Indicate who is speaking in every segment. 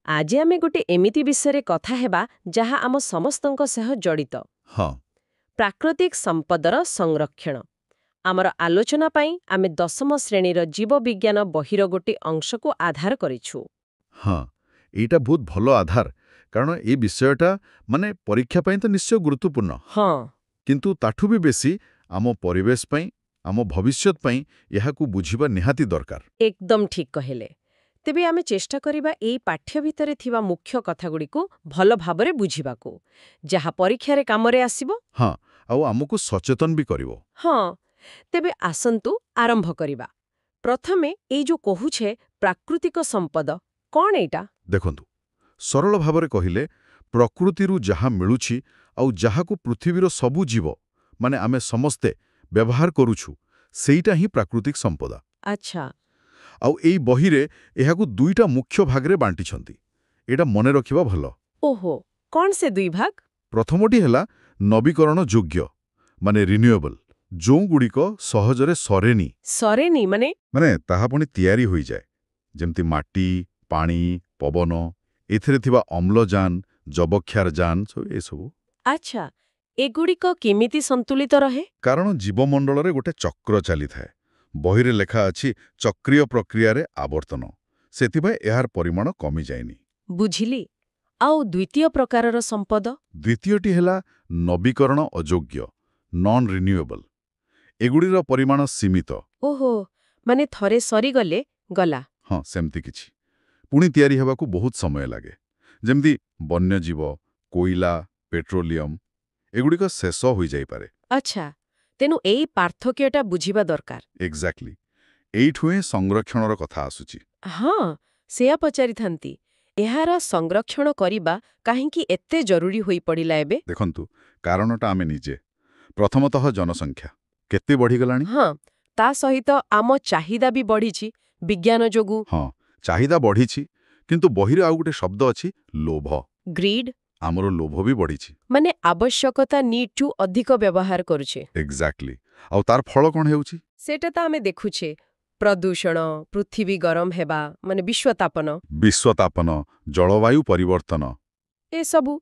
Speaker 1: ଆଜି ଆମେ ଗୋଟେ ଏମିତି ବିଷୟରେ କଥା ହେବା ଯାହା ଆମ ସମସ୍ତଙ୍କ ସହ ଜଡ଼ିତ।
Speaker 2: ହଁ
Speaker 1: ପ୍ରାକୃତିକ ସମ୍ପଦର ସଂରକ୍ଷଣ। ଆମର ଆଲୋଚନା ପାଇଁ ଆମେ 10ମ ଶ୍ରେଣୀର ଜୀବବିଜ୍ଞାନ ବହିର ଗୋଟେ ଅଂଶକୁ ଆଧାର କରିଛୁ।
Speaker 2: ହଁ ଏଇଟା ବହୁତ ଭଲ ଆଧାର, କାରଣ ଏ ବିଷୟଟା ମାନେ ପରୀକ୍ଷା ପାଇଁ ତ ନିଶ୍ଚୟ ଗୁରୁତ୍ୱପୂର୍ଣ୍ଣ,
Speaker 1: ହଁ
Speaker 2: କିନ୍ତୁ ତାଠୁ ବି ବେଶୀ ଆମ ପରିବେଶ ପାଇଁ, ଆମ ଭବିଷ୍ୟତ ପାଇଁ ଏହାକୁ ବୁଝିବା ନିହାତି ଦରକାର।
Speaker 1: ଏକଦମ ଠିକ୍ କହିଲେ। ତେବେ ଆମେ ଚେଷ୍ଟା କରିବା ଏଇ ପାଠ୍ୟ ଭିତରେ ଥିବା ମୁଖ୍ୟ କଥାଗୁଡ଼ିକୁ ଭଲ ଭାବରେ ବୁଝିବାକୁ, ଯାହା ପରୀକ୍ଷାରେ କାମରେ ଆସିବ।
Speaker 2: ହଁ ଆଉ ଆମକୁ ସଚେତନ ବି କରିବ।
Speaker 1: ହଁ, ତେବେ ଆସନ୍ତୁ ଆରମ୍ଭ କରିବା। ପ୍ରଥମେ ଏଇ ଯୋଉ କହୁଛେ ପ୍ରାକୃତିକ ସମ୍ପଦ, କ'ଣ ଏଇଟା?
Speaker 2: ଦେଖନ୍ତୁ, ସରଳ ଭାବରେ କହିଲେ ପ୍ରକୃତିରୁ ଯାହା ମିଳୁଛି ଆଉ ଯାହାକୁ ପୃଥିବୀର ସବୁ ଜୀବ ମାନେ ଆମେ ସମସ୍ତେ ବ୍ୟବହାର କରୁଛୁ, ସେଇଟା ହିଁ ପ୍ରାକୃତିକ ସମ୍ପଦ।
Speaker 1: ଆଚ୍ଛା।
Speaker 2: ଆଉ ଏଇ ବହିରେ ଏହାକୁ ଦୁଇଟା ମୁଖ୍ୟ ଭାଗରେ ବାଣ୍ଟିଛନ୍ତି। ଏଇଟା ମନେ ରଖିବା ଭଲ।
Speaker 1: ଓହୋ, କ'ଣ ସେ ଦୁଇ ଭାଗ?
Speaker 2: ପ୍ରଥମଟି ହେଲା ନବୀକରଣ ଯୋଗ୍ୟ ମାନେ ରିନ୍ୟୁଏବଲ୍, ଯେଉଁଗୁଡ଼ିକ ସହଜରେ ସରେନି,
Speaker 1: ସରେନି ମାନେ
Speaker 2: ତାହା ପୁଣି ତିଆରି ହୋଇଯାଏ। ଯେମିତି ମାଟି, ପାଣି, ପବନ, ଏଥିରେ ଥିବା ଅମ୍ଳଜାନ, ଯବକ୍ଷାରଜାନ ଏସବୁ।
Speaker 1: ଆଚ୍ଛା, ଏଗୁଡ଼ିକ କେମିତି ସନ୍ତୁଳିତ ରହେ?
Speaker 2: କାରଣ ଜୀବମଣ୍ଡଳରେ ଗୋଟେ ଚକ୍ର ଚାଲିଥାଏ। ବହିରେ ଲେଖା ଅଛି ଚକ୍ରୀୟ ପ୍ରକ୍ରିୟାରେ ଆବର୍ତ୍ତନ। ସେଥିପାଇଁ ଏହାର ପରିମାଣ କମିଯାଏନି।
Speaker 1: ବୁଝିଲି। ଆଉ ଦ୍ୱିତୀୟ ପ୍ରକାରର ସମ୍ପଦ?
Speaker 2: ଦ୍ୱିତୀୟଟି ହେଲା ନବୀକରଣ ଅଯୋଗ୍ୟ, ନନ୍ ରିନ୍ୟୁଏବଲ୍। ଏଗୁଡ଼ିର ପରିମାଣ ସୀମିତ।
Speaker 1: ଓହୋ, ମାନେ ଥରେ ସରିଗଲେ ଗଲା।
Speaker 2: ହଁ, ସେମିତି କିଛି। ପୁଣି ତିଆରି ହେବାକୁ ବହୁତ ସମୟ ଲାଗେ। ଯେମିତି ବନ୍ୟଜୀବ, କୋଇଲା, ପେଟ୍ରୋଲିୟମ ଏଗୁଡ଼ିକ ଶେଷ ହୋଇଯାଇପାରେ।
Speaker 1: ଆଚ୍ଛା, ତେଣୁ ଏଇ ପାର୍ଥକ୍ୟଟା ବୁଝିବା ଦରକାର।
Speaker 2: ଏକ୍ଜାକ୍ଟଲି। ଏଇଠୁ ହିଁ ସଂରକ୍ଷଣର କଥା ଆସୁଛି।
Speaker 1: ହଁ, ସେୟା ପଚାରିଥାନ୍ତି। ଏହାର ସଂରକ୍ଷଣ କରିବା କାହିଁକି ଏତେ ଜରୁରୀ ହୋଇପଡ଼ିଲା ଏବେ?
Speaker 2: ଦେଖନ୍ତୁ, କାରଣଟା ଆମେ ନିଜେ। ପ୍ରଥମତଃ ଜନସଂଖ୍ୟା କେତେ ବଢ଼ିଗଲାଣି।
Speaker 1: ହଁ, ତା ସହିତ ଆମ ଚାହିଦା ବି ବଢ଼ିଛି ବିଜ୍ଞାନ ଯୋଗୁଁ।
Speaker 2: ହଁ, ଚାହିଦା ବଢ଼ିଛି, କିନ୍ତୁ ବହିରେ ଆଉ ଗୋଟେ ଶବ୍ଦ ଅଛି, ଲୋଭ।
Speaker 1: ଗ୍ରୀଡ୍,
Speaker 2: ଆମର ଲୋଭ ବି ବଢ଼ିଛି।
Speaker 1: ମାନେ ଆବଶ୍ୟକତା ନିଡ୍‌ଠୁ ଅଧିକ ବ୍ୟବହାର କରୁଛେ।
Speaker 2: ଏକ୍ଜାକ୍ଟଲି। ଆଉ ତାର ଫଳ କ'ଣ ହେଉଛି?
Speaker 1: ସେଇଟା ତ ଆମେ ଦେଖୁଛେ। ପ୍ରଦୂଷଣ, ପୃଥିବୀ ଗରମ ହେବା, ମାନେ ବିଶ୍ୱତାପନ,
Speaker 2: ବିଶ୍ୱତାପନ, ଜଳବାୟୁ ପରିବର୍ତ୍ତନ,
Speaker 1: ଏସବୁ।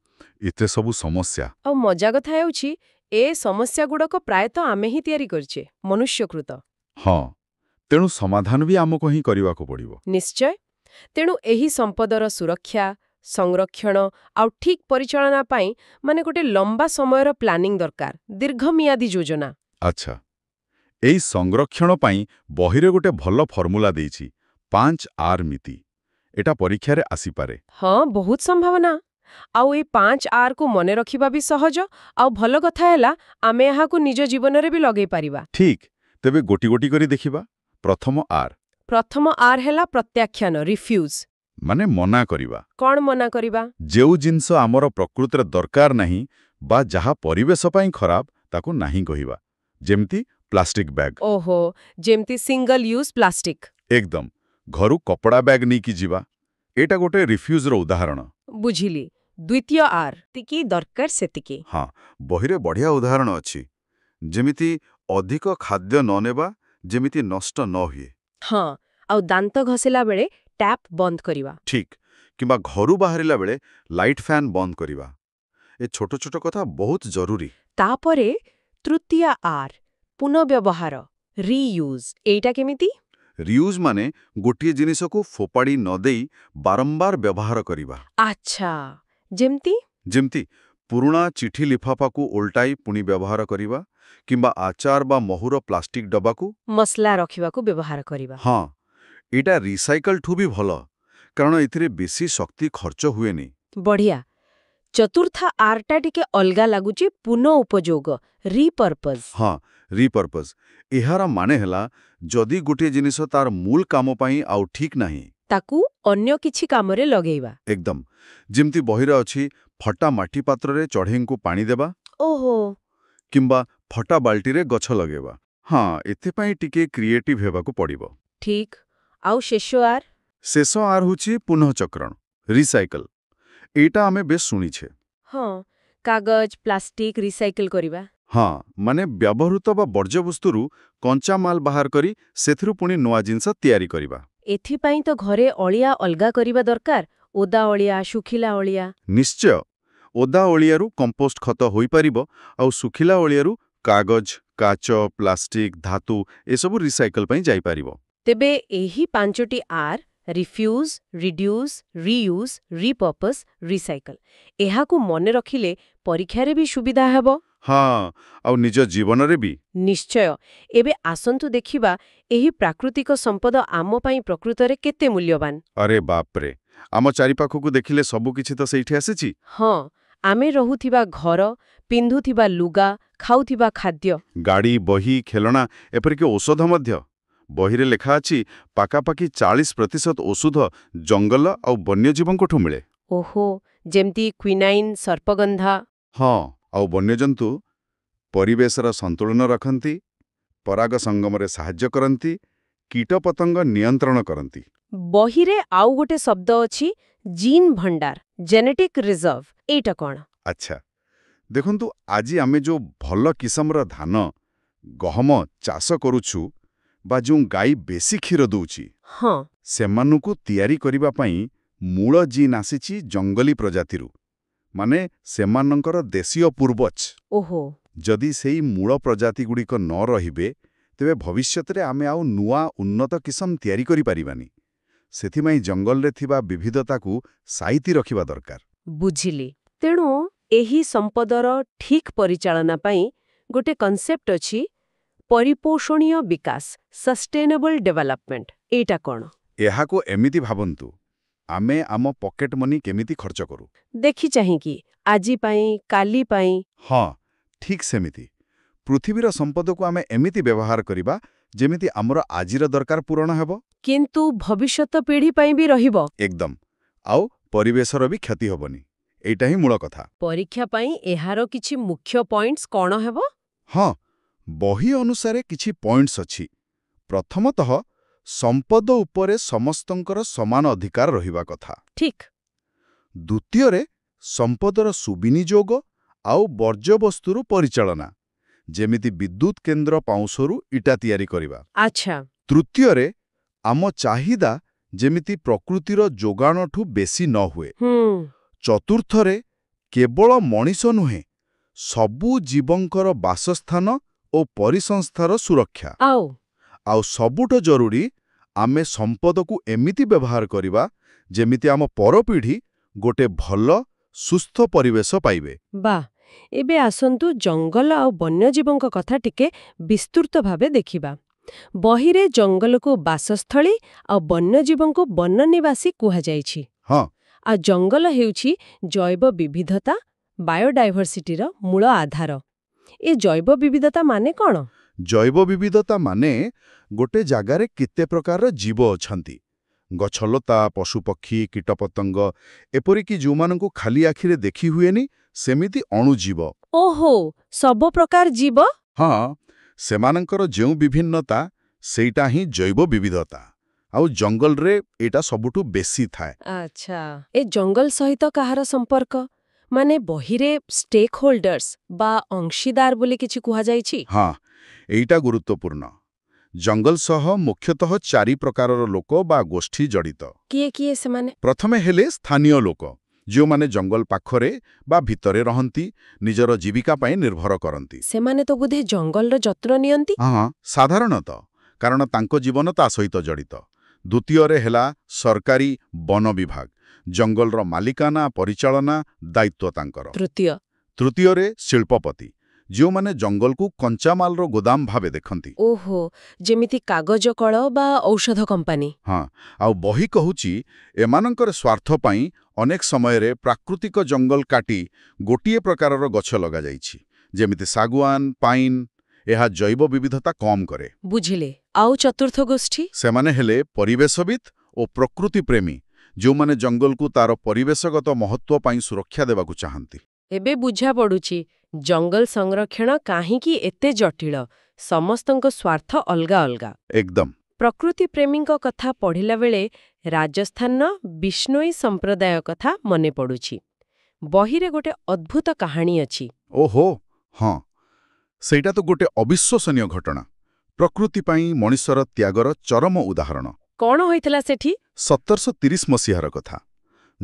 Speaker 2: ଏତେ ସବୁ ସମସ୍ୟା।
Speaker 1: ଆଉ ମଜା କଥା ହେଉଛି, ଏ ସମସ୍ୟାଗୁଡ଼ାକ ପ୍ରାୟତଃ ଆମେ ହିଁ ତିଆରି କରିଛେ, ମନୁଷ୍ୟକୃତ।
Speaker 2: ହଁ, ତେଣୁ ସମାଧାନ ବି ଆମକୁ ହିଁ କରିବାକୁ ପଡ଼ିବ।
Speaker 1: ନିଶ୍ଚୟ। ତେଣୁ ଏହି ସମ୍ପଦର ସୁରକ୍ଷା, ସଂରକ୍ଷଣ ଆଉ ଠିକ୍ ପରିଚାଳନା ପାଇଁ ମାନେ ଗୋଟେ ଲମ୍ବା ସମୟର ପ୍ଲାନିଂ ଦରକାର, ଦୀର୍ଘମିଆଦୀ ଯୋଜନା।
Speaker 2: ଆଚ୍ଛା, ଏଇ ସଂରକ୍ଷଣ ପାଇଁ ବହିରେ ଗୋଟେ ଭଲ ଫର୍ମୁଲା ଦେଇଛି, 5R ନୀତି। ଏଟା ପରୀକ୍ଷାରେ ଆସିପାରେ।
Speaker 1: ହଁ, ବହୁତ ସମ୍ଭାବନା। ଆଉ ଏଇ 5Rକୁ ମନେ ରଖିବା ବି ସହଜ। ଆଉ ଭଲ କଥା ହେଲା, ଆମେ ଏହାକୁ ନିଜ ଜୀବନରେ ବି ଲଗେଇ ପାରିବା।
Speaker 2: ଠିକ୍, ତେବେ ଗୋଟି ଗୋଟି କରି ଦେଖିବା। ପ୍ରଥମ ଆର୍
Speaker 1: ପ୍ରଥମ R ହେଲା ପ୍ରତ୍ୟାଖ୍ୟାନ, ରିଫ୍ୟୁଜ୍।
Speaker 2: ମାନେ ମନା କରିବା।
Speaker 1: କ'ଣ ମନା କରିବା?
Speaker 2: ଯେଉଁ ଜିନିଷ ଆମର ପ୍ରକୃତିରେ ଦରକାର ନାହିଁ ବା ଯାହା ପରିବେଶ ପାଇଁ ଖରାପ, ତାକୁ ନାହିଁ କହିବା। ଯେମିତି ପ୍ଲାଷ୍ଟିକ ବ୍ୟାଗ୍।
Speaker 1: ଓହୋ, ଯେମିତି ସିଙ୍ଗଲ ୟୁଜ୍ ପ୍ଲାଷ୍ଟିକ୍।
Speaker 2: ଏକଦମ। ଘରୁ କପଡ଼ା ବ୍ୟାଗ୍ ନେଇକି ଯିବା, ଏଇଟା ଗୋଟେ ରିଫ୍ୟୁଜ୍ର ଉଦାହରଣ।
Speaker 1: ବୁଝିଲି। ଦ୍ୱିତୀୟ R, ଯେତିକି ଦରକାର ସେତିକି।
Speaker 2: ହଁ, ବହିରେ ବଢ଼ିଆ ଉଦାହରଣ ଅଛି। ଯେମିତି ଅଧିକ ଖାଦ୍ୟ ନ ନେବା, ଯେମିତି ନଷ୍ଟ ନ ହୁଏ।
Speaker 1: ହଁ, ଆଉ ଦାନ୍ତ ଘଷିଲା ବେଳେ ଟ୍ୟାପ୍ ବନ୍ଦ କରିବା।
Speaker 2: ଠିକ୍, କିମ୍ବା ଘରୁ ବାହାରିଲା ବେଳେ ଲାଇଟ୍ ଫ୍ୟାନ୍ ବନ୍ଦ କରିବା। ଏ ଛୋଟ ଛୋଟ କଥା ବହୁତ ଜରୁରୀ।
Speaker 1: ତାପରେ ତୃତୀୟ R, ପୁନଃବ୍ୟବହାର, ରିୟୁଜ୍। ଏଇଟା କେମିତି?
Speaker 2: ରିୟୁଜ୍ ମାନେ ଗୋଟିଏ ଜିନିଷକୁ ଫୋପାଡ଼ି ନ ଦେଇ ବାରମ୍ବାର ବ୍ୟବହାର କରିବା।
Speaker 1: ଆଚ୍ଛା, ଯେମିତି?
Speaker 2: ଯେମିତି ପୁରୁଣା ଚିଠି ଲିଫାଫାକୁ ଓଲଟାଇ ପୁଣି ବ୍ୟବହାର କରିବା, କିମ୍ବା ଆଚାର ବା ମହୁର ପ୍ଲାଷ୍ଟିକ ଡବାକୁ
Speaker 1: ମସଲା ରଖିବାକୁ ବ୍ୟବହାର କରିବା।
Speaker 2: ହଁ, ଏଇଟା ରିସାଇକଲ୍‌ଠୁ ବି ଭଲ, କାରଣ ଏଥିରେ ବେଶୀ ଶକ୍ତି ଖର୍ଚ୍ଚ ହୁଏନି।
Speaker 1: ବଢ଼ିଆ। ଚତୁର୍ଥ ଆର୍‌ଟା ଟିକେ ଅଲଗା ଲାଗୁଛି, ପୁନଃ ଉପଯୋଗ, ରିପର୍ପଜ୍।
Speaker 2: ହଁ, ରିପର୍ପଜ୍। ଏହାର ମାନେ ହେଲା, ଯଦି ଗୋଟିଏ ଜିନିଷ ତାର ମୂଳ କାମ ପାଇଁ ଆଉ ଠିକ୍ ନାହିଁ,
Speaker 1: ତାକୁ ଅନ୍ୟ କିଛି କାମରେ ଲଗେଇବା।
Speaker 2: ଏକଦମ। ଯେମିତି ବହିରେ ଅଛି, ଫଟା ମାଟି ପାତ୍ରରେ ଚଢ଼େଇଙ୍କୁ ପାଣି ଦେବା,
Speaker 1: ଓହୋ,
Speaker 2: କିମ୍ବା ଫଟା ବାଲ୍ଟିରେ ଗଛ ଲଗେଇବା। ହଁ, ଏଥିପାଇଁ ଟିକେ କ୍ରିଏଟିଭ୍ ହେବାକୁ ପଡ଼ିବ।
Speaker 1: ଠିକ୍। ଆଉ ଶେଷ ଆର୍?
Speaker 2: ଶେଷ ଆର୍ ହେଉଛି ପୁନଃଚକ୍ରଣ, ରିସାଇକଲ୍। ଏଇଟା ଆମେ ବେଶ ଶୁଣିଛେ।
Speaker 1: ହଁ, କାଗଜ, ପ୍ଲାଷ୍ଟିକ୍ ରିସାଇକେଲ୍ କରିବା।
Speaker 2: ହଁ, ମାନେ ବ୍ୟବହୃତ ବା ବର୍ଜ୍ୟବସ୍ତୁରୁ କଞ୍ଚାମାଲ ବାହାର କରି ସେଥିରୁ ପୁଣି ନୂଆ ଜିନିଷ ତିଆରି କରିବା।
Speaker 1: ଏଥିପାଇଁ ତ ଘରେ ଅଳିଆ ଅଲଗା କରିବା ଦରକାର, ଓଦା ଅଳିଆ ଶୁଖିଲା ଅଳିଆ।
Speaker 2: ନିଶ୍ଚୟ, ଓଦା ଅଳିଆରୁ କମ୍ପୋଷ୍ଟ ଖତ ହୋଇପାରିବ ଆଉ ଶୁଖିଲା ଅଳିଆରୁ କାଗଜ, କାଚ, ପ୍ଲାଷ୍ଟିକ, ଧାତୁ ଏସବୁ ରିସାଇକଲ ପାଇଁ ଯାଇପାରିବ।
Speaker 1: ତେବେ ଏହି 5ଟି ଆର୍ ରିଫ୍ୟୁଜ୍, ରିଡ୍ୟୁସ୍, ରିୟୁଜ୍, ରିପର୍ପସ୍, ରିସାଇକଲ୍ ଏହାକୁ ମନେ ରଖିଲେ ପରୀକ୍ଷାରେ ବି ସୁବିଧା ହେବ।
Speaker 2: ହଁ, ଆଉ ନିଜ ଜୀବନରେ ବି।
Speaker 1: ନିଶ୍ଚୟ। ଏବେ ଆସନ୍ତୁ ଦେଖିବା ଏହି ପ୍ରାକୃତିକ ସମ୍ପଦ ଆମ ପାଇଁ ପ୍ରକୃତରେ କେତେ ମୂଲ୍ୟବାନ।
Speaker 2: ଆରେ ବାପ୍ରେ, ଆମ ଚାରିପାଖକୁ ଦେଖିଲେ ସବୁକିଛି ତ ସେଇଠି ଆସିଛି।
Speaker 1: ହଁ, ଆମେ ରହୁଥିବା ଘର, ପିନ୍ଧୁଥିବା ଲୁଗା, ଖାଉଥିବା ଖାଦ୍ୟ।
Speaker 2: ଗାଡ଼ି, ବହି, ଖେଳଣା, ଏପରିକି ଔଷଧ ମଧ୍ୟ। ବହିରେ ଲେଖା ଅଛି ପାଖାପାଖି 40% ଔଷଧ ଜଙ୍ଗଲ ଆଉ ବନ୍ୟଜୀବଙ୍କଠୁ ମିଳେ।
Speaker 1: ଓହୋ, ଯେମିତି କ୍ୱିନାଇନ୍, ସର୍ପଗନ୍ଧା।
Speaker 2: ହଁ, ଆଉ ବନ୍ୟଜନ୍ତୁ ପରିବେଶର ସନ୍ତୁଳନ ରଖନ୍ତି, ପରାଗ ସଙ୍ଗମରେ ସାହାଯ୍ୟ କରନ୍ତି, କୀଟପତଙ୍ଗ ନିୟନ୍ତ୍ରଣ କରନ୍ତି।
Speaker 1: ବହିରେ ଆଉ ଗୋଟେ ଶବ୍ଦ ଅଛି ଜିନ୍ ଭଣ୍ଡାର, ଜେନେଟିକ୍ ରିଜର୍ଭ। ଏଇଟା କ'ଣ?
Speaker 2: ଆଚ୍ଛା, ଦେଖନ୍ତୁ, ଆଜି ଆମେ ଯେଉଁ ଭଲ କିସମର ଧାନ, ଗହମ ଚାଷ କରୁଛୁ ବା ଯେଉଁ ଗାଈ ବେଶୀ କ୍ଷୀର ଦଉଛି,
Speaker 1: ହଁ।
Speaker 2: ସେମାନଙ୍କୁ ତିଆରି କରିବା ପାଇଁ ମୂଳ ଜିନ୍ ଆସିଛି ଜଙ୍ଗଲୀ ପ୍ରଜାତିରୁ, ମାନେ ସେମାନଙ୍କର ଦେଶୀୟ ପୂର୍ବଜ।
Speaker 1: ଓହୋ।
Speaker 2: ଯଦି ସେଇ ମୂଳ ପ୍ରଜାତିଗୁଡ଼ିକ ନ ରହିବେ, ତେବେ ଭବିଷ୍ୟତରେ ଆମେ ଆଉ ନୂଆ ଉନ୍ନତ କିସମ ତିଆରି କରିପାରିବାନି। ସେଥିପାଇଁ ଜଙ୍ଗଲରେ ଥିବା ବିବିଧତାକୁ ସାଇତି ରଖିବା ଦରକାର।
Speaker 1: ବୁଝିଲି। ତେଣୁ ଏହି ସମ୍ପଦର ଠିକ୍ ପରିଚାଳନା ପାଇଁ ଗୋଟେ କନସେପ୍ଟ ଅଛି, ପରିପୋଷଣୀୟ ବିକାଶ, ସଷ୍ଟେନେବଲ୍ ଡେଭଲପମେଣ୍ଟ। ଏଇଟା କ'ଣ?
Speaker 2: ଏହାକୁ ଏମିତି ଭାବନ୍ତୁ, ଆମେ ଆମ ପକେଟ ମନି କେମିତି ଖର୍ଚ୍ଚ କରୁ।
Speaker 1: ଦେଖି ଚାହିଁକି, ଆଜି ପାଇଁ, କାଲି ପାଇଁ।
Speaker 2: ହଁ, ଠିକ୍ ସେମିତି। ପୃଥିବୀର ସମ୍ପଦକୁ ଆମେ ଏମିତି ବ୍ୟବହାର କରିବା ଯେମିତି ଆମର ଆଜିର ଦରକାର ପୂରଣ ହେବ,
Speaker 1: କିନ୍ତୁ ଭବିଷ୍ୟତ ପିଢ଼ି ପାଇଁ ବି ରହିବ।
Speaker 2: ଏକଦମ। ଆଉ ପରିବେଶର ବି କ୍ଷତି ହେବନି। ଏଇଟା ହିଁ ମୂଳ କଥା।
Speaker 1: ପରୀକ୍ଷା ପାଇଁ ଏହାର କିଛି ମୁଖ୍ୟ ପଏଣ୍ଟସ୍ କ'ଣ ହେବ?
Speaker 2: ହଁ, ବହି ଅନୁସାରେ କିଛି ପଏଣ୍ଟସ୍ ଅଛି। ପ୍ରଥମତଃ, ସମ୍ପଦ ଉପରେ ସମସ୍ତଙ୍କର ସମାନ ଅଧିକାର ରହିବା କଥା।
Speaker 1: ଠିକ୍।
Speaker 2: ଦ୍ୱିତୀୟରେ, ସମ୍ପଦର ସୁବିନିଯୋଗ ଆଉ ବର୍ଜ୍ୟବସ୍ତୁରୁ ପରିଚାଳନା, ଯେମିତି ବିଦ୍ୟୁତ୍ କେନ୍ଦ୍ର ପାଉଁଶରୁ ଇଟା ତିଆରି କରିବା।
Speaker 1: ଆଚ୍ଛା।
Speaker 2: ତୃତୀୟରେ, ଆମ ଚାହିଦା ଯେମିତି ପ୍ରକୃତିର ଯୋଗାଣଠୁ ବେଶୀ ନ ହୁଏ। ଚତୁର୍ଥରେ, କେବଳ ମଣିଷ ନୁହେଁ, ସବୁ ଜୀବଙ୍କର ବାସସ୍ଥାନ ଓ ପରିସଂସ୍ଥାର ସୁରକ୍ଷା। ଆଉ ସବୁଠୁ ଜରୁରୀ, ଆମେ ସମ୍ପଦକୁ ଏମିତି ବ୍ୟବହାର କରିବା ଯେମିତି ଆମ ପରପିଢ଼ି ଗୋଟେ ଭଲ, ସୁସ୍ଥ ପରିବେଶ ପାଇବେ।
Speaker 1: ବାଃ, ଏବେ ଆସନ୍ତୁ ଜଙ୍ଗଲ ଆଉ ବନ୍ୟଜୀବଙ୍କ କଥା ଟିକେ ବିସ୍ତୃତ ଭାବେ ଦେଖିବା। ବହିରେ ଜଙ୍ଗଲକୁ ବାସସ୍ଥଳୀ ଆଉ ବନ୍ୟଜୀବଙ୍କୁ ବନନିବାସୀ କୁହାଯାଇଛି।
Speaker 2: ହଁ।
Speaker 1: ଆଉ ଜଙ୍ଗଲ ହେଉଛି ଜୈବ ବିବିଧତା, ବାୟୋଡାଇଭର୍ସିଟିର ମୂଳ ଆଧାର। ଏ ଜୈବ ବିବିଧତା ମାନେ କ'ଣ?
Speaker 2: ଜୈବ ବିବିଧତା ମାନେ ଗୋଟେ ଜାଗାରେ କେତେ ପ୍ରକାରର ଜୀବ ଅଛନ୍ତି। ଗଛଲତା, ପଶୁପକ୍ଷୀ, କୀଟପତଙ୍ଗ, ଏପରିକି ଯେଉଁମାନଙ୍କୁ ଖାଲି ଆଖିରେ ଦେଖି ହୁଏନି, ସେମିତି ଅଣୁଜୀବ।
Speaker 1: ଓହୋ, ସବୁ ପ୍ରକାର ଜୀବ?
Speaker 2: ହଁ, ସେମାନଙ୍କର ଯେଉଁ ବିଭିନ୍ନତା, ସେଇଟା ହିଁ ଜୈବ ବିବିଧତା। ଆଉ ଜଙ୍ଗଲରେ ଏଇଟା ସବୁଠୁ ବେଶୀ ଥାଏ।
Speaker 1: ଆଚ୍ଛା, ଏ ଜଙ୍ଗଲ ସହିତ କାହାର ସମ୍ପର୍କ? ମାନେ ବହିରେ ଷ୍ଟେକ୍ ହୋଲ୍ଡର୍ସ ବା ଅଂଶୀଦାର ବୋଲି କିଛି କୁହାଯାଇଛି।
Speaker 2: ହଁ, ଏଇଟା ଗୁରୁତ୍ୱପୂର୍ଣ୍ଣ। ଜଙ୍ଗଲ ସହ ମୁଖ୍ୟତଃ 4 ପ୍ରକାରର ଲୋକ ବା ଗୋଷ୍ଠୀ ଜଡ଼ିତ।
Speaker 1: କିଏ କିଏ ସେମାନେ?
Speaker 2: ପ୍ରଥମେ ହେଲେ ସ୍ଥାନୀୟ ଲୋକ, ଯେଉଁମାନେ ଜଙ୍ଗଲ ପାଖରେ ବା ଭିତରେ ରହନ୍ତି, ନିଜର ଜୀବିକା ପାଇଁ ନିର୍ଭର କରନ୍ତି।
Speaker 1: ସେମାନେ ତ ବୋଧେ ଜଙ୍ଗଲର ଯତ୍ନ ନିଅନ୍ତି।
Speaker 2: ହଁ, ସାଧାରଣତଃ, କାରଣ ତାଙ୍କ ଜୀବନ ତା ସହିତ ଜଡ଼ିତ। ଦ୍ୱିତୀୟରେ ହେଲା ସରକାରୀ ବନ ବିଭାଗ, ଜଙ୍ଗଲର ମାଲିକାନା, ପରିଚାଳନା ଦାୟିତ୍ୱ ତାଙ୍କର। ତୃତୀୟରେ ଶିଳ୍ପପତି, ଯେଉଁମାନେ ଜଙ୍ଗଲକୁ କଞ୍ଚାମାଲର ଗୋଦାମ ଭାବେ ଦେଖନ୍ତି।
Speaker 1: ଓହୋ, ଯେମିତି କାଗଜ କଳ ବା ଔଷଧ କମ୍ପାନୀ।
Speaker 2: ହଁ, ଆଉ ବହି କହୁଛି ଏମାନଙ୍କର ସ୍ୱାର୍ଥ ପାଇଁ ଅନେକ ସମୟରେ ପ୍ରାକୃତିକ ଜଙ୍ଗଲ କାଟି ଗୋଟିଏ ପ୍ରକାରର ଗଛ ଲଗାଯାଇଛି, ଯେମିତି ଶାଗୁଆନ, ପାଇନ୍। ଏହା ଜୈବ ବିବିଧତା କମ୍ କରେ।
Speaker 1: ବୁଝିଲେ। ଆଉ ଚତୁର୍ଥ ଗୋଷ୍ଠୀ?
Speaker 2: ସେମାନେ ହେଲେ ପରିବେଶବିତ୍ ଓ ପ୍ରକୃତିପ୍ରେମୀ, ଯେଉଁମାନେ ଜଙ୍ଗଲକୁ ତାର ପରିବେଶଗତ ମହତ୍ୱ ପାଇଁ ସୁରକ୍ଷା ଦେବାକୁ ଚାହାନ୍ତି।
Speaker 1: ଏବେ ବୁଝା ପଡୁଛି ଜଙ୍ଗଲ ସଂରକ୍ଷଣ କାହିଁକି ଏତେ ଜଟିଳ। ସମସ୍ତଙ୍କ ସ୍ୱାର୍ଥ ଅଲଗା ଅଲଗା।
Speaker 2: ଏକଦମ।
Speaker 1: ପ୍ରକୃତି ପ୍ରେମୀଙ୍କ କଥା ପଢ଼ିଲା ବେଳେ ରାଜସ୍ଥାନର ବିଷ୍ଣୋଇ ସମ୍ପ୍ରଦାୟ କଥା ମନେ ପଡ଼ୁଛି। ବହିରେ ଗୋଟେ ଅଦ୍ଭୁତ କାହାଣୀ ଅଛି।
Speaker 2: ଓହୋ, ହଁ, ସେଇଟା ତ ଗୋଟେ ଅବିଶ୍ୱସନୀୟ ଘଟଣା। ପ୍ରକୃତି ପାଇଁ ମଣିଷର ତ୍ୟାଗର ଚରମ ଉଦାହରଣ।
Speaker 1: କ'ଣ ହୋଇଥିଲା ସେଠି?
Speaker 2: 1730 ମସିହାର କଥା।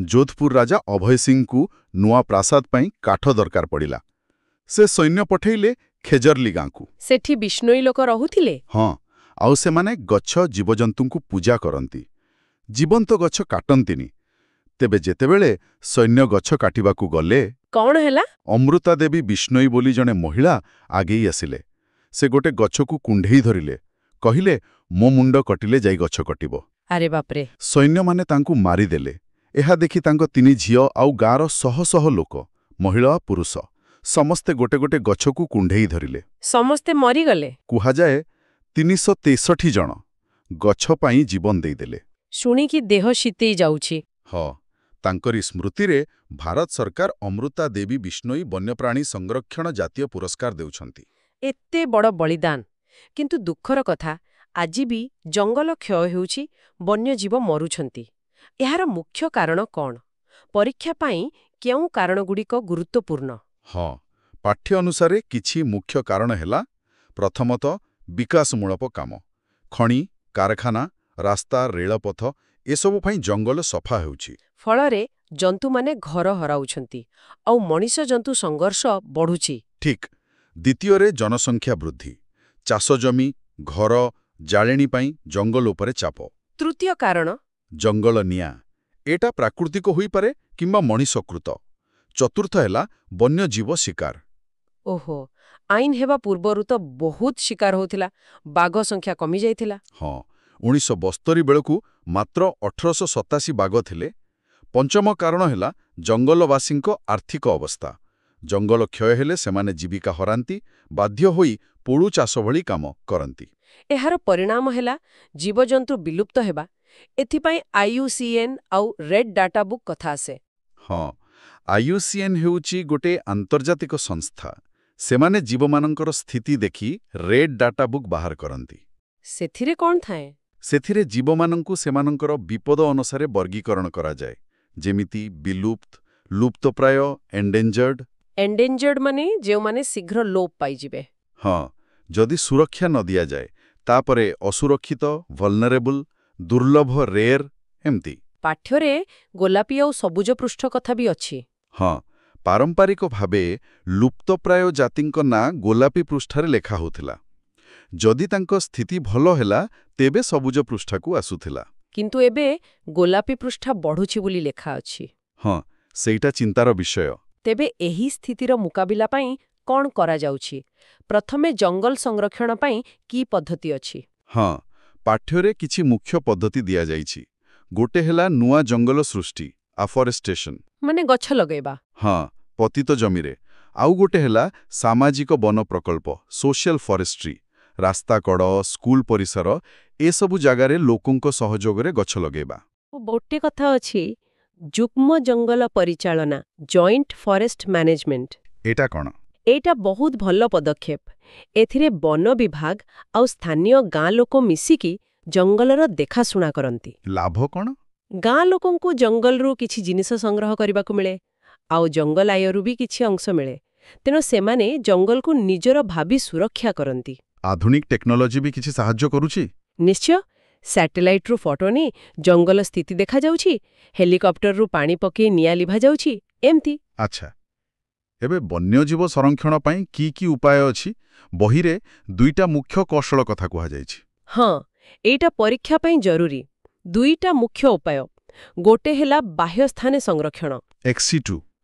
Speaker 2: ଯୋଧପୁର ରାଜା ଅଭୟ ସିଂଙ୍କୁ ନୂଆ ପ୍ରାସାଦ ପାଇଁ କାଠ ଦରକାର ପଡ଼ିଲା। ସେ ସୈନ୍ୟ ପଠେଇଲେ ଖେଜରଲି ଗାଁକୁ।
Speaker 1: ସେଠି ବିଷ୍ଣୋଇ ଲୋକ ରହୁଥିଲେ?
Speaker 2: ହଁ, ଆଉ ସେମାନେ ଗଛ ଜୀବଜନ୍ତୁଙ୍କୁ ପୂଜା କରନ୍ତି। ଜୀବନ୍ତ ଗଛ କାଟନ୍ତିନି। ତେବେ ଯେତେବେଳେ ସୈନ୍ୟ ଗଛ କାଟିବାକୁ ଗଲେ,
Speaker 1: କଣ ହେଲା?
Speaker 2: ଅମୃତା ଦେବୀ ବିଷ୍ଣୋଇ ବୋଲି ଜଣେ ମହିଳା ଆଗେଇ ଆସିଲେ। ସେ ଗୋଟେ ଗଛକୁ କୁଣ୍ଢେଇ ଧରିଲେ, କହିଲେ, ମୋ ମୁଣ୍ଡ କଟିଲେ ଯାଇ ଗଛ କଟିବ।
Speaker 1: ଆରେ ବାପରେ!
Speaker 2: ସୈନ୍ୟମାନେ ତାଙ୍କୁ ମାରିଦେଲେ। ଏହା ଦେଖି ତାଙ୍କ 3 ଝିଅ ଆଉ ଗାଁର ଶହ ଶହ ଲୋକ, ମହିଳା ପୁରୁଷ, ସମସ୍ତେ ଗୋଟେ ଗୋଟେ ଗଛକୁ କୁଣ୍ଢେଇ ଧରିଲେ।
Speaker 1: ସମସ୍ତେ ମରିଗଲେ?
Speaker 2: କୁହାଯାଏ 363 ଜଣ ଗଛ ପାଇଁ ଜୀବନ ଦେଇଦେଲେ।
Speaker 1: ଶୁଣିକି ଦେହ ଶୀତେଇ ଯାଉଛି।
Speaker 2: ହଁ, ତାଙ୍କରି ସ୍ମୃତିରେ ଭାରତ ସରକାର ଅମୃତା ଦେବୀ ବିଷ୍ଣୋଇ ବନ୍ୟପ୍ରାଣୀ ସଂରକ୍ଷଣ ଜାତୀୟ ପୁରସ୍କାର ଦେଉଛନ୍ତି।
Speaker 1: ଏତେ ବଡ଼ ବଳିଦାନ! କିନ୍ତୁ ଦୁଃଖର କଥା, ଆଜି ବି ଜଙ୍ଗଲ କ୍ଷୟ ହେଉଛି, ବନ୍ୟଜୀବ ମରୁଛନ୍ତି। ଏହାର ମୁଖ୍ୟ କାରଣ କ'ଣ? ପରୀକ୍ଷା ପାଇଁ କେଉଁ କାରଣଗୁଡ଼ିକ ଗୁରୁତ୍ୱପୂର୍ଣ୍ଣ?
Speaker 2: ହଁ, ପାଠ୍ୟ ଅନୁସାରେ କିଛି ମୁଖ୍ୟ କାରଣ ହେଲା, ପ୍ରଥମତଃ ବିକାଶମୂଳକ କାମ। ଖଣି, କାରଖାନା, ରାସ୍ତା, ରେଳପଥ ଏସବୁ ପାଇଁ ଜଙ୍ଗଲ ସଫା ହେଉଛି।
Speaker 1: ଫଳରେ ଜନ୍ତୁମାନେ ଘର ହରାଉଛନ୍ତି, ଆଉ ମଣିଷ-ଜନ୍ତୁ ସଂଘର୍ଷ ବଢ଼ୁଛି।
Speaker 2: ଠିକ୍। ଦ୍ୱିତୀୟରେ ଜନସଂଖ୍ୟା ବୃଦ୍ଧି। ଚାଷଜମି, ଘର, ଜାଳେଣୀ ପାଇଁ ଜଙ୍ଗଲ ଉପରେ ଚାପ।
Speaker 1: ତୃତୀୟ କାରଣ?
Speaker 2: ଜଙ୍ଗଲ ନିଆଁ। ଏଟା ପ୍ରାକୃତିକ ହୋଇପାରେ କିମ୍ବା ମଣିଷକୃତ। ଚତୁର୍ଥ ହେଲା ବନ୍ୟଜୀବ ଶିକାର।
Speaker 1: ଓହୋ, ଆଇନ ହେବା ପୂର୍ବରୁ ତ ବହୁତ ଶିକାର ହେଉଥିଲା, ବାଘ ସଂଖ୍ୟା କମିଯାଇଥିଲା।
Speaker 2: ହଁ, 1972 ବେଳକୁ ମାତ୍ର 1887 ବାଘ ଥିଲେ। ପଞ୍ଚମ କାରଣ ହେଲା ଜଙ୍ଗଲବାସୀଙ୍କ ଆର୍ଥିକ ଅବସ୍ଥା। ଜଙ୍ଗଲ କ୍ଷୟ ହେଲେ ସେମାନେ ଜୀବିକା ହରାନ୍ତି, ବାଧ୍ୟ ହୋଇ ପୋଳୁ ଚାଷ ଭଳି କାମ କରନ୍ତି।
Speaker 1: ଏହାର ପରିଣାମ ହେଲା ଜୀବଜନ୍ତୁ ବିଲୁପ୍ତ ହେବା। ଏଥିପାଇଁ IUCN ଆଉ ରେଡ୍ ଡାଟା ବୁକ୍ କଥା ଆସେ।
Speaker 2: ହଁ, IUCN ହେଉଛି ଗୋଟେ ଆନ୍ତର୍ଜାତିକ ସଂସ୍ଥା। ସେମାନେ ଜୀବମାନଙ୍କର ସ୍ଥିତି ଦେଖି ରେଡ୍ ଡାଟା ବୁକ୍ ବାହାର କରନ୍ତି।
Speaker 1: ସେଥିରେ କ'ଣ ଥାଏ?
Speaker 2: ସେଥିରେ ଜୀବମାନଙ୍କୁ ସେମାନଙ୍କର ବିପଦ ଅନୁସାରେ ବର୍ଗୀକରଣ କରାଯାଏ, ଯେମିତି ବିଲୁପ୍ତ, ଲୁପ୍ତପ୍ରାୟ, ଏଣ୍ଡେଞ୍ଜର୍ଡ।
Speaker 1: ଏଣ୍ଡେଞ୍ଜର୍ଡ ମାନେ ଯେଉଁମାନେ ଶୀଘ୍ର ଲୋପ ପାଇଯିବେ।
Speaker 2: ହଁ, ଯଦି ସୁରକ୍ଷା ନ ଦିଆଯାଏ, ତାପରେ ଅସୁରକ୍ଷିତ, ଭଲନେରେବୁଲ, ଦୁର୍ଲଭ, ରେର୍, ଏମିତି।
Speaker 1: ପାଠ୍ୟରେ ଗୋଲାପୀ ଆଉ ସବୁଜ ପୃଷ୍ଠ କଥା ବି ଅଛି।
Speaker 2: ହଁ, ପାରମ୍ପରିକ ଭାବେ ଲୁପ୍ତପ୍ରାୟ ଜାତିଙ୍କ ନାଁ ଗୋଲାପୀ ପୃଷ୍ଠାରେ ଲେଖା ହେଉଥିଲା। ଯଦି ତାଙ୍କ ସ୍ଥିତି ଭଲ ହେଲା, ତେବେ ସବୁଜ ପୃଷ୍ଠାକୁ ଆସୁଥିଲା।
Speaker 1: କିନ୍ତୁ ଏବେ ଗୋଲାପୀ ପୃଷ୍ଠା ବଢ଼ୁଛି ବୋଲି ଲେଖା ଅଛି।
Speaker 2: ହଁ, ସେଇଟା ଚିନ୍ତାର ବିଷୟ।
Speaker 1: ତେବେ ଏହି ସ୍ଥିତିର ମୁକାବିଲା ପାଇଁ କ'ଣ କରାଯାଉଛି? ପ୍ରଥମେ ଜଙ୍ଗଲ ସଂରକ୍ଷଣ ପାଇଁ କି ପଦ୍ଧତି ଅଛି?
Speaker 2: ହଁ, ପାଠ୍ୟରେ କିଛି ମୁଖ୍ୟ ପଦ୍ଧତି ଦିଆଯାଇଛି। ଗୋଟେ ହେଲା ନୂଆ ଜଙ୍ଗଲ ସୃଷ୍ଟି, ଆଫରେଷ୍ଟେସନ।
Speaker 1: ମାନେ ଗଛ ଲଗାଇବା।
Speaker 2: ହଁ, ପତିତ ଜମିରେ। ଆଉ ଗୋଟେ ହେଲା ସାମାଜିକ ବନ ପ୍ରକଳ୍ପ, ସୋସିଆଲ ଫରେଷ୍ଟ୍ରି। ରାସ୍ତା କଡ଼, ସ୍କୁଲ ପରିସର ଏସବୁ ଜାଗାରେ ଲୋକଙ୍କ ସହଯୋଗରେ ଗଛ ଲଗାଇବା।
Speaker 1: ଗୋଟେ କଥା ଅଛି, ଯୁଗ୍ମ ଜଙ୍ଗଲ ପରିଚାଳନା, ଜଏଣ୍ଟ ଫରେଷ୍ଟ ମ୍ୟାନେଜମେଣ୍ଟ।
Speaker 2: ଏଇଟା କ'ଣ?
Speaker 1: ଏଇଟା ବହୁତ ଭଲ ପଦକ୍ଷେପ। ଏଥିରେ ବନ ବିଭାଗ ଆଉ ସ୍ଥାନୀୟ ଗାଁ ଲୋକ ମିଶିକି ଜଙ୍ଗଲର ଦେଖାଶୁଣା କରନ୍ତି।
Speaker 2: ଲାଭ କ'ଣ?
Speaker 1: ଗାଁ ଲୋକଙ୍କୁ ଜଙ୍ଗଲରୁ କିଛି ଜିନିଷ ସଂଗ୍ରହ କରିବାକୁ ମିଳେ, ଆଉ ଜଙ୍ଗଲ ଆୟରୁ ବି କିଛି ଅଂଶ ମିଳେ। ତେଣୁ ସେମାନେ ଜଙ୍ଗଲକୁ ନିଜର ଭାବି ସୁରକ୍ଷା କରନ୍ତି।
Speaker 2: ଆଧୁନିକ ଟେକ୍ନୋଲୋଜି ବି କିଛି ସାହାଯ୍ୟ କରୁଛି?
Speaker 1: ନିଶ୍ଚୟ। ସ୍ୟାଟେଲାଇଟ୍ରୁ ଫଟୋ ନେଇ ଜଙ୍ଗଲ ସ୍ଥିତି ଦେଖାଯାଉଛି, ହେଲିକପ୍ଟରରୁ ପାଣି ପକାଇ ନିଆଁ ଲିଭାଯାଉଛି, ଏମିତି।
Speaker 2: ଆଚ୍ଛା, ଏବେ ବନ୍ୟଜୀବ ସଂରକ୍ଷଣ ପାଇଁ କି ଉପାୟ ଅଛି? ବହିରେ 2ଟା ମୁଖ୍ୟ କୌଶଳ କଥା କୁହାଯାଇଛି।
Speaker 1: ହଁ, ଏଇଟା ପରୀକ୍ଷା ପାଇଁ ଜରୁରୀ। 2ଟା ମୁଖ୍ୟ ଉପାୟ। ଗୋଟେ ହେଲା ବାହ୍ୟସ୍ଥାନେ ସଂରକ୍ଷଣ,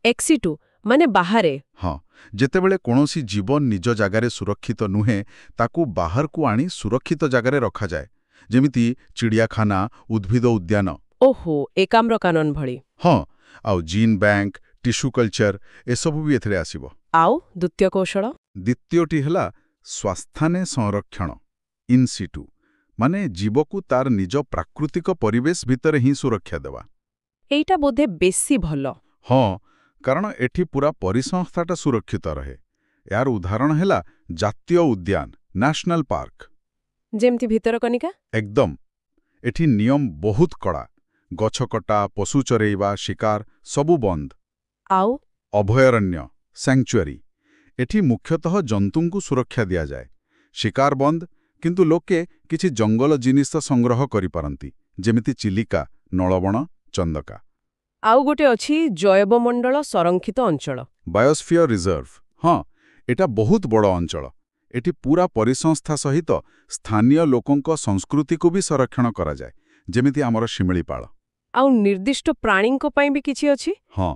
Speaker 1: ଏକ୍ସିଟୁ ମାନେ ବାହାରେ।
Speaker 2: ହଁ, ଯେତେବେଳେ କୌଣସି ଜୀବ ନିଜ ଜାଗାରେ ସୁରକ୍ଷିତ ନୁହେଁ, ତାକୁ ବାହାରକୁ ଆଣି ସୁରକ୍ଷିତ ଜାଗାରେ ରଖାଯାଏ, ଯେମିତି ଚିଡ଼ିଆଖାନା, ଉଦ୍ଭିଦ ଉଦ୍ୟାନ।
Speaker 1: ଓହୋ, ଏକାମ୍ର କାନନ ଭଳି।
Speaker 2: ହଁ, ଆଉ ଜିନ୍ ବ୍ୟାଙ୍କ, ଟିସ୍ୟୁ କଲଚର ଏସବୁ ବି ଏଥିରେ ଆସିବ।
Speaker 1: ଆଉ ଦ୍ୱିତୀୟ କୌଶଳ?
Speaker 2: ଦ୍ୱିତୀୟଟି ହେଲା ସ୍ୱାସ୍ଥାନେ ସଂରକ୍ଷଣ, ଇନସିଟୁ, ମାନେ ଜୀବକୁ ତାର ନିଜ ପ୍ରାକୃତିକ ପରିବେଶ ଭିତରେ ହିଁ ସୁରକ୍ଷା ଦେବା।
Speaker 1: ଏଇଟା ବୋଧେ ବେଶୀ ଭଲ।
Speaker 2: ହଁ, କାରଣ ଏଠି ପୁରା ପରିସଂସ୍ଥାଟା ସୁରକ୍ଷିତ ରହେ। ଏହାର ଉଦାହରଣ ହେଲା ଜାତୀୟ ଉଦ୍ୟାନ, ନ୍ୟାସନାଲ ପାର୍କ।
Speaker 1: ଯେମିତି ଭିତରକନିକା?
Speaker 2: ଏକଦମ। ଏଠି ନିୟମ ବହୁତ କଡ଼ା। ଗଛ କଟା, ପଶୁ ଚରେଇବା, ଶିକାର ସବୁ ବନ୍ଦ।
Speaker 1: ଆଉ
Speaker 2: ଅଭୟାରଣ୍ୟ, ସ୍ୟାଙ୍କ୍ଚୁଆରୀ, ଏଠି ମୁଖ୍ୟତଃ ଜନ୍ତୁଙ୍କୁ ସୁରକ୍ଷା ଦିଆଯାଏ। ଶିକାର ବନ୍ଦ, କିନ୍ତୁ ଲୋକେ କିଛି ଜଙ୍ଗଲ ଜିନିଷ ସଂଗ୍ରହ କରିପାରନ୍ତି, ଯେମିତି ଚିଲିକା, ନଳବଣ, ଚନ୍ଦକା।
Speaker 1: ଆଉ ଗୋଟେ ଅଛି ଜୈବମଣ୍ଡଳ ସଂରକ୍ଷିତ ଅଞ୍ଚଳ।
Speaker 2: Biosphere reserve. ହଁ, ଏଟା ବହୁତ ବଡ଼ ଅଞ୍ଚଳ। ଏଠି ପୁରା ପରିସଂସ୍ଥା ସହିତ ସ୍ଥାନୀୟ ଲୋକଙ୍କ ସଂସ୍କୃତିକୁ ବି ସଂରକ୍ଷଣ କରାଯାଏ, ଯେମିତି ଆମର ଶିମିଳିପାଳ।
Speaker 1: ଆଉ ନିର୍ଦ୍ଦିଷ୍ଟ ପ୍ରାଣୀଙ୍କ ପାଇଁ ବି କିଛି ଅଛି?
Speaker 2: ହଁ,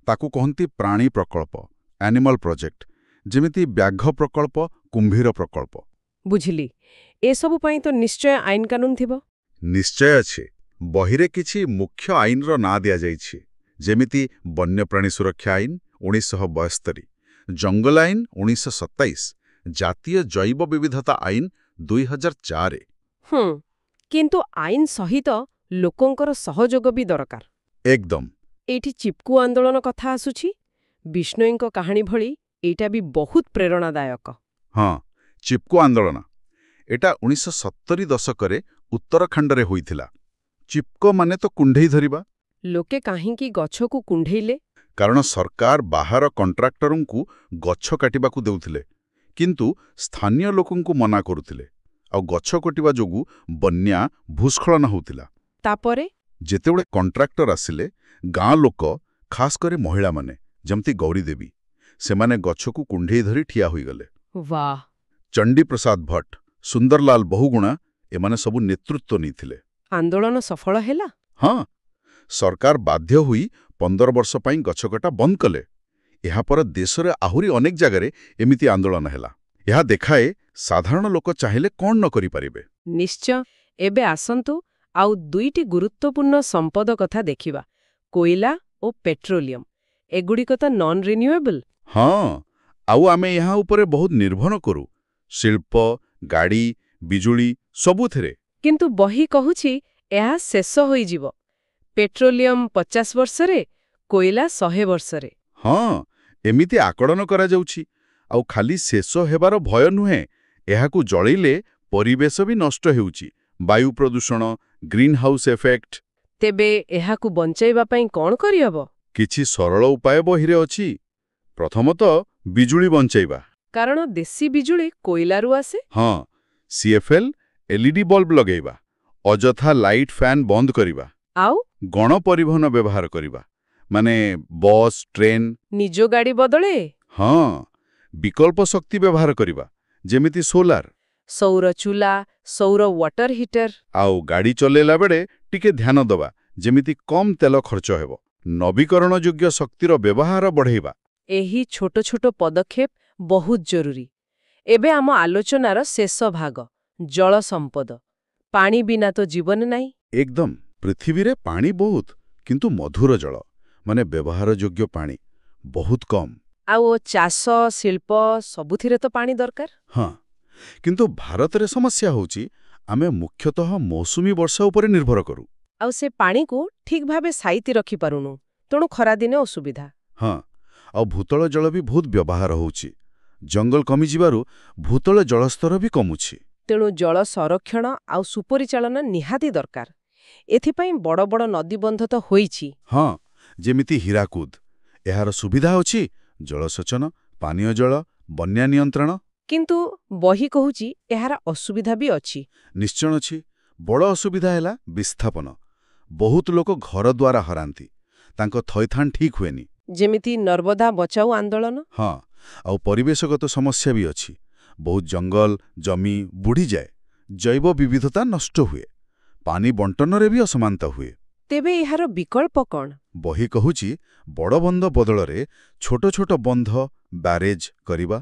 Speaker 2: ତାକୁ କହନ୍ତି ପ୍ରାଣୀ ପ୍ରକଳ୍ପ, ଆନିମାଲ ପ୍ରୋଜେକ୍ଟ, ଯେମିତି ବ୍ୟାଘ୍ର ପ୍ରକଳ୍ପ, କୁମ୍ଭୀର ପ୍ରକଳ୍ପ।
Speaker 1: ବୁଝିଲି। ଏସବୁ ପାଇଁ ତ ନିଶ୍ଚୟ ଆଇନ କାନୁନ ଥିବ।
Speaker 2: ନିଶ୍ଚୟ ଅଛି। ବହିରେ କିଛି ମୁଖ୍ୟ ଆଇନର ନାଁ ଦିଆଯାଇଛି, ଯେମିତି ବନ୍ୟପ୍ରାଣୀ ସୁରକ୍ଷା ଆଇନ 1972, ଜଙ୍ଗଲ ଆଇନ 1927, ଜାତୀୟ ଜୈବ ବିବିଧତା ଆଇନ 2004।
Speaker 1: କିନ୍ତୁ ଆଇନ ସହିତ ଲୋକଙ୍କର ସହଯୋଗ ବି ଦରକାର।
Speaker 2: ଏକଦମ।
Speaker 1: ଏଇଠି ଚିପ୍କୁ ଆନ୍ଦୋଳନ କଥା ଆସୁଛି। ବିଷ୍ଣୋଇଙ୍କ କାହାଣୀ ଭଳି ଏଇଟା ବି ବହୁତ ପ୍ରେରଣାଦାୟକ।
Speaker 2: ହଁ, ଚିପ୍କୋ ଆନ୍ଦୋଳନ। ଏଟା 1970 ଦଶକରେ ଉତ୍ତରାଖଣ୍ଡରେ ହୋଇଥିଲା। ଚିପ୍କୋ ମାନେ ତ କୁଣ୍ଢେଇ ଧରିବା।
Speaker 1: ଲୋକେ କାହିଁକି ଗଛକୁ କୁଣ୍ଢେଇଲେ?
Speaker 2: କାରଣ ସରକାର ବାହାର କଣ୍ଟ୍ରାକ୍ଟରଙ୍କୁ ଗଛ କାଟିବାକୁ ଦେଉଥିଲେ, କିନ୍ତୁ ସ୍ଥାନୀୟ ଲୋକଙ୍କୁ ମନା କରୁଥିଲେ। ଆଉ ଗଛ କଟିବା ଯୋଗୁଁ ବନ୍ୟା, ଭୂସ୍ଖଳନ ହେଉଥିଲା।
Speaker 1: ତାପରେ
Speaker 2: ଯେତେବେଳେ କଣ୍ଟ୍ରାକ୍ଟର ଆସିଲେ, ଗାଁ ଲୋକ, ଖାସ୍ କରି ମହିଳାମାନେ, ଯେମିତି ଗୌରୀ ଦେବୀ, ସେମାନେ ଗଛକୁ କୁଣ୍ଢେଇ ଧରି ଠିଆ ହୋଇଗଲେ।
Speaker 1: ବାଃ!
Speaker 2: ଚଣ୍ଡୀପ୍ରସାଦ ଭଟ୍ଟ, ସୁନ୍ଦରଲାଲ ବହୁଗୁଣା, ଏମାନେ ସବୁ ନେତୃତ୍ୱ ନେଇଥିଲେ।
Speaker 1: ଆନ୍ଦୋଳନ ସଫଳ ହେଲା?
Speaker 2: ହଁ, ସରକାର ବାଧ୍ୟ ହୋଇ 15 ବର୍ଷ ପାଇଁ ଗଛକଟା ବନ୍ଦ କଲେ। ଏହାପରେ ଦେଶରେ ଆହୁରି ଅନେକ ଜାଗାରେ ଏମିତି ଆନ୍ଦୋଳନ ହେଲା। ଏହା ଦେଖାଏ ସାଧାରଣ ଲୋକ ଚାହିଁଲେ କ'ଣ ନ କରିପାରିବେ।
Speaker 1: ନିଶ୍ଚୟ। ଏବେ ଆସନ୍ତୁ ଆଉ ଦୁଇଟି ଗୁରୁତ୍ୱପୂର୍ଣ୍ଣ ସମ୍ପଦ କଥା ଦେଖିବା, କୋଇଲା ଓ ପେଟ୍ରୋଲିୟମ୍। ଏଗୁଡ଼ିକ ତ ନନ୍ ରିନ୍ୟୁଏବଲ୍।
Speaker 2: ହଁ, ଆଉ ଆମେ ଏହା ଉପରେ ବହୁତ ନିର୍ଭର କରୁ, ଶିଳ୍ପ, ଗାଡ଼ି, ବିଜୁଳି ସବୁଥିରେ।
Speaker 1: କିନ୍ତୁ ବହି କହୁଛି ଏହା ଶେଷ ହୋଇଯିବ। ପେଟ୍ରୋଲିୟମ୍ 50 ବର୍ଷରେ, କୋଇଲା 100 ବର୍ଷରେ।
Speaker 2: ହଁ, ଏମିତି ଆକଳନ କରାଯାଉଛି। ଆଉ ଖାଲି ଶେଷ ହେବାର ଭୟ ନୁହେଁ, ଏହାକୁ ଜଳେଇଲେ ପରିବେଶ ବି ନଷ୍ଟ ହେଉଛି। ବାୟୁ ପ୍ରଦୂଷଣ, ଗ୍ରୀନ୍ ହାଉସ୍ ଏଫେକ୍ଟ।
Speaker 1: ତେବେ ଏହାକୁ ବଞ୍ଚାଇବା ପାଇଁ କ'ଣ କରିହେବ?
Speaker 2: କିଛି ସରଳ ଉପାୟ ବହିରେ ଅଛି। ପ୍ରଥମତଃ, ବିଜୁଳି ବଞ୍ଚାଇବା।
Speaker 1: କାରଣ ଦେଶୀ ବିଜୁଳି କୋଇଲାରୁ ଆସେ।
Speaker 2: ହଁ, CFL, LED ବଲ୍ବ ଲଗାଇବା, ଅଯଥା ଲାଇଟ୍ ଫ୍ୟାନ୍ ବନ୍ଦ କରିବା।
Speaker 1: ଆଉ
Speaker 2: ଗଣପରିବହନ ବ୍ୟବହାର କରିବା, ମାନେ ବସ୍, ଟ୍ରେନ୍।
Speaker 1: ନିଜ ଗାଡ଼ି ବଦଳେ
Speaker 2: ହଁ, ବିକଳ୍ପ ଶକ୍ତି ବ୍ୟବହାର କରିବା, ଯେମିତି ସୋଲାର।
Speaker 1: ସୌର ଚୁଲା, ସୌର ୱାଟର ହିଟର।
Speaker 2: ଆଉ ଗାଡ଼ି ଚଲେଇଲା ବେଳେ ଟିକେ ଧ୍ୟାନ ଦେବା, ଯେମିତି କମ୍ ତେଲ ଖର୍ଚ୍ଚ ହେବ। ନବୀକରଣଯୋଗ୍ୟ ଶକ୍ତିର ବ୍ୟବହାର ବଢ଼େଇବା।
Speaker 1: ଏହି ଛୋଟ ଛୋଟ ପଦକ୍ଷେପ ବହୁତ ଜରୁରୀ। ଏବେ ଆମ ଆଲୋଚନାର ଶେଷ ଭାଗ, ଜଳ ସମ୍ପଦ। ପାଣି ବିନା ତ ଜୀବନ ନାହିଁ।
Speaker 2: ଏକଦମ। ପୃଥିବୀରେ ପାଣି ବହୁତ, କିନ୍ତୁ ମଧୁର ଜଳ, ମାନେ ବ୍ୟବହାରଯୋଗ୍ୟ ପାଣି, ବହୁତ କମ୍।
Speaker 1: ଆଉ ଚାଷ, ଶିଳ୍ପ ସବୁଥିରେ ତ ପାଣି ଦରକାର।
Speaker 2: ହଁ, କିନ୍ତୁ ଭାରତରେ ସମସ୍ୟା ହେଉଛି ଆମେ ମୁଖ୍ୟତଃ ମୌସୁମୀ ବର୍ଷା ଉପରେ ନିର୍ଭର କରୁ।
Speaker 1: ଆଉ ସେ ପାଣିକୁ ଠିକ୍ ଭାବେ ସାଇତି ରଖିପାରୁନୁ, ତେଣୁ ଖରାଦିନେ ଅସୁବିଧା।
Speaker 2: ହଁ, ଆଉ ଭୂତଳ ଜଳ ବି ବହୁତ ବ୍ୟବହାର ହେଉଛି। ଜଙ୍ଗଲ କମିଯିବାରୁ ଭୂତଳ ଜଳସ୍ତର ବି କମୁଛି।
Speaker 1: ତେଣୁ ଜଳ ସଂରକ୍ଷଣ ଆଉ ସୁପରିଚାଳନା ନିହାତି ଦରକାର। ଏଥିପାଇଁ ବଡ଼ ବଡ଼ ନଦୀବନ୍ଧ ତ ହୋଇଛି।
Speaker 2: ହଁ, ଯେମିତି ହୀରାକୁଦ। ଏହାର ସୁବିଧା ଅଛି, ଜଳସେଚନ, ପାନୀୟ ଜଳ, ବନ୍ୟା ନିୟନ୍ତ୍ରଣ।
Speaker 1: କିନ୍ତୁ ବହି କହୁଛି ଏହାର ଅସୁବିଧା ବି ଅଛି।
Speaker 2: ନିଶ୍ଚୟ ଅଛି। ବଡ଼ ଅସୁବିଧା ହେଲା ବିସ୍ଥାପନ। ବହୁତ ଲୋକ ଘରଦ୍ୱାର ହରାନ୍ତି, ତାଙ୍କ ଥଇଥାନ ଠିକ୍ ହୁଏନି।
Speaker 1: ଯେମିତି ନର୍ମଦା ବଚାଉ ଆନ୍ଦୋଳନ।
Speaker 2: ହଁ, ଆଉ ପରିବେଶଗତ ସମସ୍ୟା ବି ଅଛି। ବହୁତ ଜଙ୍ଗଲ, ଜମି ବୁଡ଼ିଯାଏ, ଜୈବ ବିବିଧତା ନଷ୍ଟ ହୁଏ, ପାଣି ବଣ୍ଟନରେ ବି ଅସମାନତା ହୁଏ।
Speaker 1: ତେବେ ଏହାର ବିକଳ୍ପ କ'ଣ?
Speaker 2: ବହି କହୁଛି ବଡ଼ ବନ୍ଧ ବଦଳରେ ଛୋଟ ଛୋଟ ବନ୍ଧ, ବ୍ୟାରେଜ କରିବା,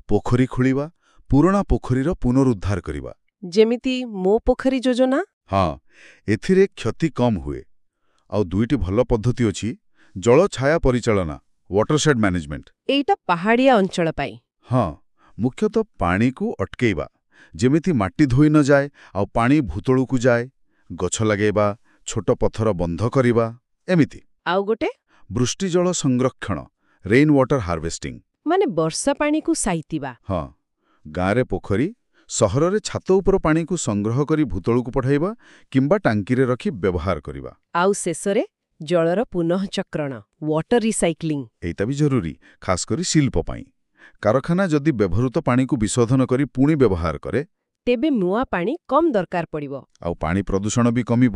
Speaker 2: ପୋଖରୀ ଖୋଳିବା, ପୁରୁଣା ପୋଖରୀର ପୁନରୁଦ୍ଧାର କରିବା।
Speaker 1: ଯେମିତି ମୋ ପୋଖରୀ ଯୋଜନା।
Speaker 2: ହଁ, ଏଥିରେ କ୍ଷତି କମ୍ ହୁଏ। ଆଉ ଦୁଇଟି ଭଲ ପଦ୍ଧତି ଅଛି, ଜଳ ଛାୟା ପରିଚାଳନା, ୱାଟରସେଡ୍ ମ୍ୟାନେଜମେଣ୍ଟ।
Speaker 1: ଏଇଟା ପାହାଡ଼ିଆ ଅଞ୍ଚଳ ପାଇଁ।
Speaker 2: ହଁ, ମୁଖ୍ୟତଃ ପାଣିକୁ ଅଟକେଇବା, ଯେମିତି ମାଟି ଧୋଇ ନ ଯାଏ ଆଉ ପାଣି ଭୂତଳକୁ ଯାଏ। ଗଛ ଲଗାଇବା, ଛୋଟ ପଥର ବନ୍ଧ କରିବା, ଏମିତି।
Speaker 1: ଆଉ ଗୋଟେ?
Speaker 2: ବୃଷ୍ଟିଜଳ ସଂରକ୍ଷଣ, ରେନ୍ ୱାଟର ହାର୍ଭେଷ୍ଟିଂ।
Speaker 1: ମାନେ ବର୍ଷା ପାଣିକୁ ସାଇତିବା।
Speaker 2: ହଁ, ଗାଁରେ ପୋଖରୀ, ସହରରେ ଛାତ ଉପର ପାଣିକୁ ସଂଗ୍ରହ କରି ଭୂତଳକୁ ପଠାଇବା କିମ୍ବା ଟାଙ୍କିରେ ରଖି ବ୍ୟବହାର କରିବା।
Speaker 1: ଆଉ ଶେଷରେ ଜଳର ପୁନଃଚକ୍ରଣ, ୱାଟର ରିସାଇକ୍ଲିଂ।
Speaker 2: ଏଇଟା ବି ଜରୁରୀ, ଖାସ୍ କରି ଶିଳ୍ପ ପାଇଁ। କାରଖାନା ଯଦି ବ୍ୟବହୃତ ପାଣିକୁ ବିଶୋଧନ କରି ପୁଣି ବ୍ୟବହାର କରେ,
Speaker 1: ତେବେ ନୂଆ ପାଣି କମ୍ ଦରକାର ପଡ଼ିବ।
Speaker 2: ଆଉ ପାଣି ପ୍ରଦୂଷଣ ବି କମିବ।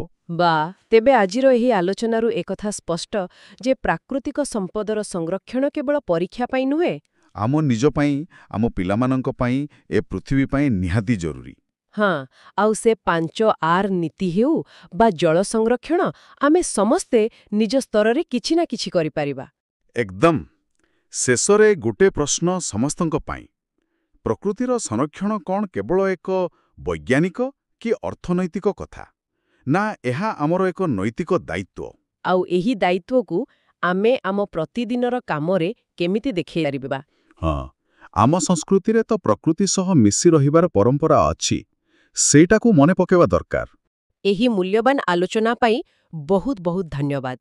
Speaker 1: ତେବେ ଆଜିର ଏହି ଆଲୋଚନାରୁ ଏକଥା ସ୍ପଷ୍ଟ ଯେ ପ୍ରାକୃତିକ ସମ୍ପଦର ସଂରକ୍ଷଣ କେବଳ ପରୀକ୍ଷା ପାଇଁ ନୁହେଁ,
Speaker 2: ଆମ ନିଜ ପାଇଁ, ଆମ ପିଲାମାନଙ୍କ ପାଇଁ, ଏ ପୃଥିବୀ ପାଇଁ ନିହାତି ଜରୁରୀ।
Speaker 1: ଆଉ ସେ 5R ନୀତି ହେଉ ବା ଜଳ ସଂରକ୍ଷଣ, ଆମେ ସମସ୍ତେ ନିଜ ସ୍ତରରେ କିଛି ନା କିଛି କରିପାରିବା।
Speaker 2: ଏକଦମ। ଶେଷରେ ଗୋଟେ ପ୍ରଶ୍ନ ସମସ୍ତଙ୍କ ପାଇଁ। ପ୍ରକୃତିର ସଂରକ୍ଷଣ କ'ଣ କେବଳ ଏକ ବୈଜ୍ଞାନିକ କି ଅର୍ଥନୈତିକ କଥା? ନା ଏହା ଆମର ଏକ ନୈତିକ ଦାୟିତ୍ୱ?
Speaker 1: ଆଉ ଏହି ଦାୟିତ୍ୱକୁ ଆମେ ଆମ ପ୍ରତିଦିନର କାମରେ କେମିତି ଦେଖେଇପାରିବା?
Speaker 2: ଆମ ସଂସ୍କୃତିରେ ତ ପ୍ରକୃତି ସହ ମିଶି ରହିବାର ପରମ୍ପରା ଅଛି, ସେଇଟାକୁ ମନେ ପକାଇବା ଦରକାର।
Speaker 1: ଏହି ମୂଲ୍ୟବାନ ଆଲୋଚନା ପାଇଁ ବହୁତ ବହୁତ ଧନ୍ୟବାଦ।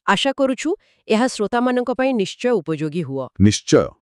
Speaker 1: ଆଶା କରୁଛୁ ଏହା ଶ୍ରୋତାମାନଙ୍କ ପାଇଁ ନିଶ୍ଚୟ ଉପଯୋଗୀ ହୁଅ।
Speaker 2: ନିଶ୍ଚୟ।